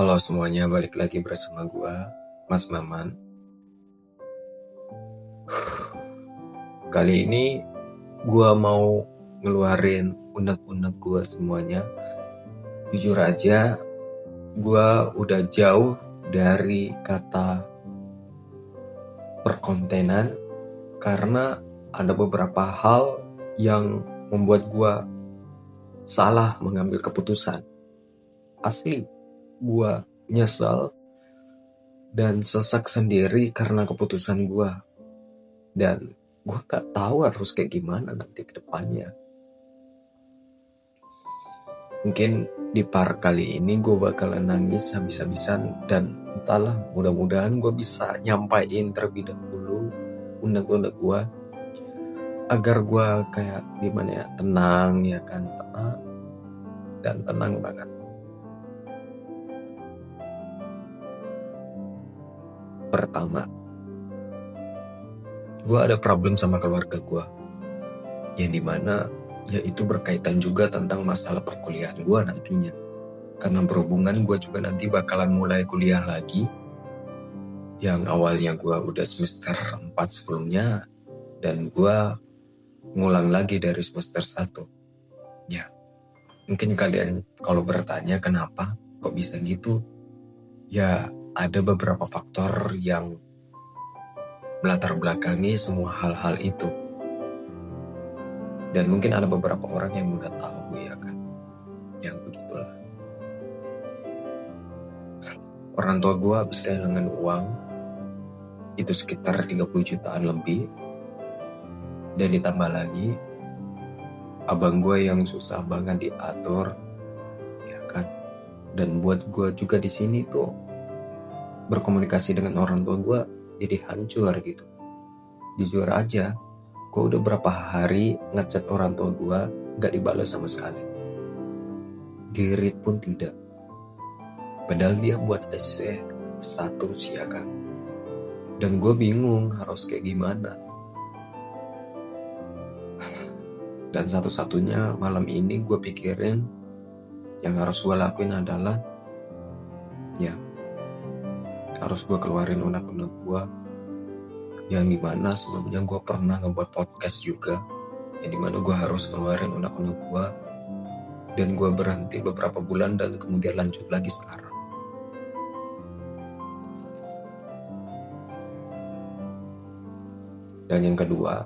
Halo semuanya, balik lagi bersama gua, Mas Maman. Kali ini gua mau ngeluarin unek-unek gua semuanya. Jujur aja, gua udah jauh dari kata perkontenan karena ada beberapa hal yang membuat gua salah mengambil keputusan. Asli, gua nyesel dan sesak sendiri karena keputusan gua. Dan gue gak tahu harus kayak gimana nanti ke depannya. Mungkin di part kali ini gue bakalan nangis habis-habisan. Dan entahlah, mudah-mudahan gue bisa nyampain terlebih dahulu unek-unek gue, agar gue kayak gimana ya, tenang ya kan, tenang dan tenang banget. Pertama, gue ada problem sama keluarga gue, yang dimana yaitu berkaitan juga tentang masalah perkuliahan gue nantinya. Karena berhubungan gue juga nanti bakalan mulai kuliah lagi, yang awalnya gue udah semester 4 sebelumnya, dan gue ngulang lagi dari semester 1. Ya, mungkin kalian kalau bertanya kenapa kok bisa gitu, ya ada beberapa faktor yang melatar belakangi semua hal-hal itu. Dan mungkin ada beberapa orang yang udah tahu ya kan, yang begitulah. Orang tua gue habis kehilangan uang, itu sekitar 30 jutaan lebih. Dan ditambah lagi abang gue yang susah banget diatur, ya kan. Dan buat gue juga di sini tuh berkomunikasi dengan orang tua gue jadi hancur gitu. Jujur aja, gue udah berapa hari ngechat orang tua gue gak dibalas sama sekali. Di-read pun tidak. Padahal dia buat essay status ya kan. Dan gue bingung harus kayak gimana. Dan satu-satunya malam ini gue pikirin yang harus gue lakuin adalah ya harus gue keluarin unek-unek gue, yang dimana sebelumnya gue pernah ngebuat podcast juga, yang dimana gue harus keluarin unek-unek gue, dan gue berhenti beberapa bulan dan kemudian lanjut lagi sekarang. Dan yang kedua,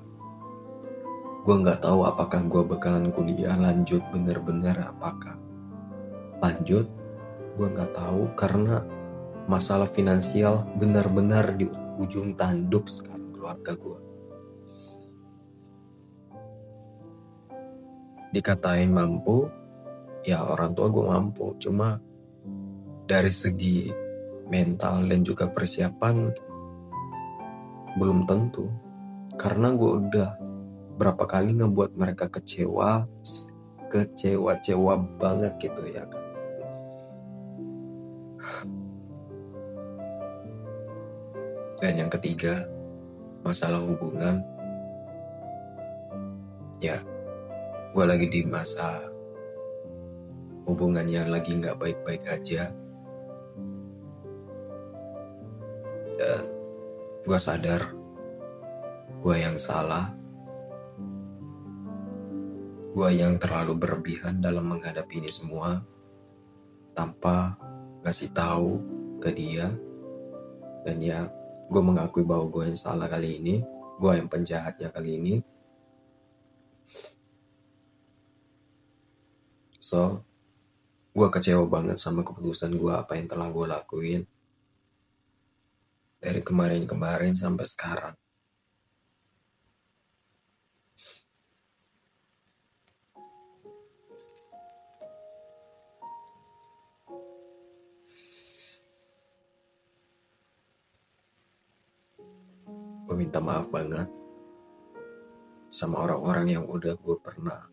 gue gak tahu apakah gue bakalan kuliah lanjut bener-bener apakah lanjut. Gue gak tahu karena masalah finansial benar-benar di ujung tanduk sekarang keluarga gue. Dikatain mampu, ya orang tua gue mampu, cuma dari segi mental dan juga persiapan belum tentu. Karena gue udah berapa kali ngebuat mereka kecewa banget gitu ya kan. Dan yang ketiga, masalah hubungan. Ya, gue lagi di masa hubungannya lagi gak baik-baik aja. Dan gue sadar gue yang salah. Gue yang terlalu berlebihan dalam menghadapi ini semua tanpa ngasih tahu ke dia. Dan ya, gue mengakui bahwa gue yang salah kali ini, gue yang penjahatnya kali ini. So, gue kecewa banget sama keputusan gue, apa yang telah gue lakuin dari kemarin sampai sekarang. Gue minta maaf banget sama orang-orang yang udah gue pernah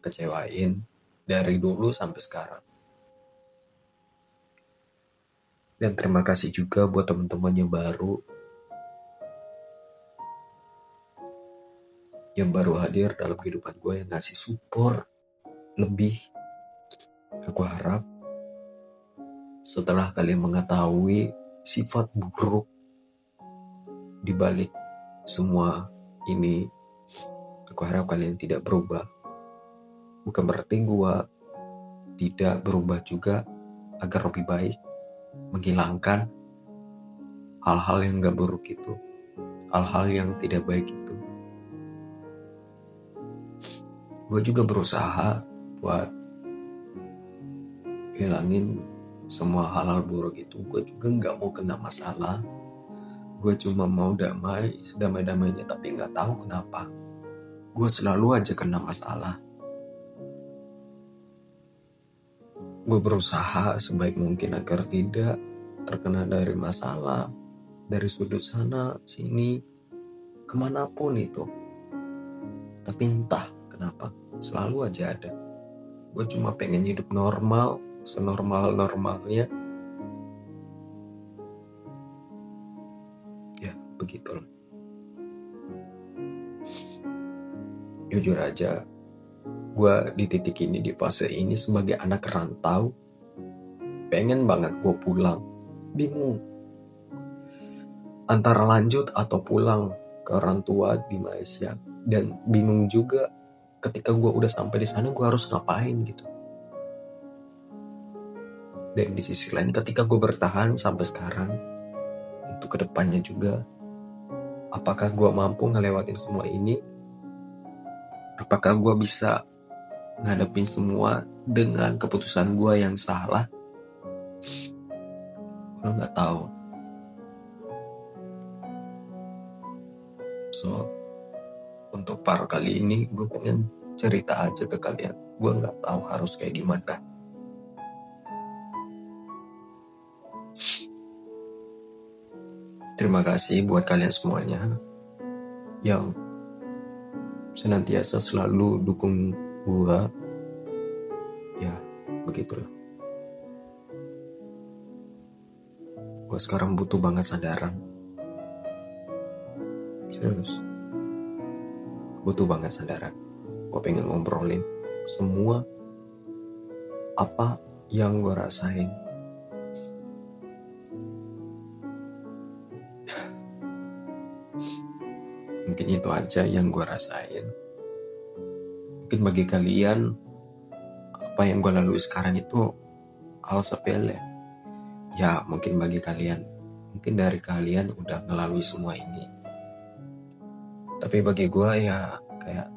kecewain dari dulu sampai sekarang. Dan terima kasih juga buat teman-teman yang baru hadir dalam kehidupan gue, yang ngasih support lebih. Aku harap Setelah kalian mengetahui sifat buruk di balik semua ini, aku harap kalian tidak berubah. Bukan berarti gue tidak berubah juga agar lebih baik, menghilangkan hal-hal yang gak buruk itu, hal-hal yang tidak baik itu. Gue juga berusaha buat hilangin semua hal-hal buruk itu. Gue juga gak mau kena masalah. Gue cuma mau damai, sedamai-damainya, tapi gak tahu kenapa gue selalu aja kena masalah. Gue berusaha sebaik mungkin agar tidak terkena dari masalah, dari sudut sana, sini, kemanapun itu. Tapi entah kenapa, selalu aja ada. Gue cuma pengen hidup normal, senormal-normalnya. Ya, begitulah. Jujur aja, gue di titik ini, di fase ini sebagai anak rantau, pengen banget gue pulang. Bingung. Antara lanjut atau pulang ke orang tua di Malaysia. Dan bingung juga ketika gue udah sampai di sana gue harus ngapain gitu. Dan di sisi lain ketika gue bertahan sampai sekarang, untuk kedepannya juga, apakah gue mampu ngelewatin semua ini? Apakah gue bisa ngadepin semua dengan keputusan gue yang salah? Gue gak tahu. So, untuk part kali ini gue pengen cerita aja ke kalian. Gue gak tahu harus kayak gimana. Terima kasih buat kalian semuanya yang senantiasa selalu dukung gue. Ya, begitulah. Gue sekarang butuh banget sadaran. Serius. Butuh banget sadaran. Gue pengen ngobrolin semua apa yang gue rasain. Mungkin itu aja yang gue rasain. Mungkin bagi kalian, apa yang gue lalui sekarang itu hal sepele. Ya mungkin bagi kalian, mungkin dari kalian udah ngelalui semua ini. Tapi bagi gue ya kayak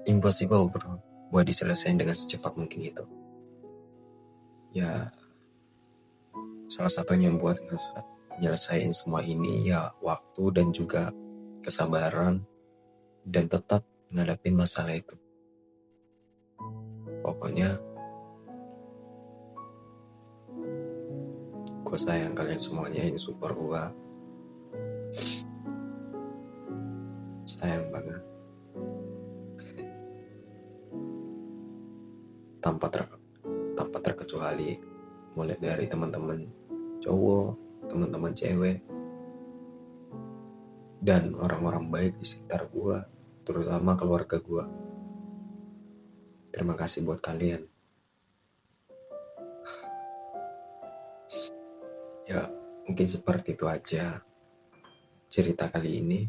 impossible bro, buat diselesain dengan secepat mungkin itu. Ya salah satunya yang buat nyelesain semua ini ya waktu dan juga kesabaran, dan tetap ngadepin masalah itu. Pokoknya gue sayang kalian semuanya yang support gue. Sayang banget. Tanpa terkecuali, mulai dari teman-teman cowok, teman-teman cewek, dan orang-orang baik di sekitar gue, terutama keluarga gue. Terima kasih buat kalian. Ya mungkin seperti itu aja cerita kali ini.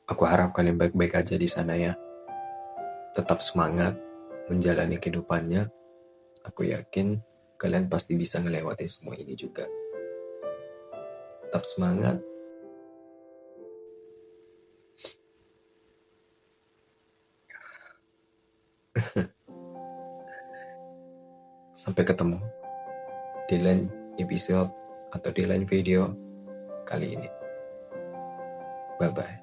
Aku harap kalian baik-baik aja di sana ya. Tetap semangat menjalani kehidupannya. Aku yakin kalian pasti bisa ngelewatin semua ini juga. Tetap semangat. Sampai ketemu di lain episode atau di lain video kali ini. Bye-bye.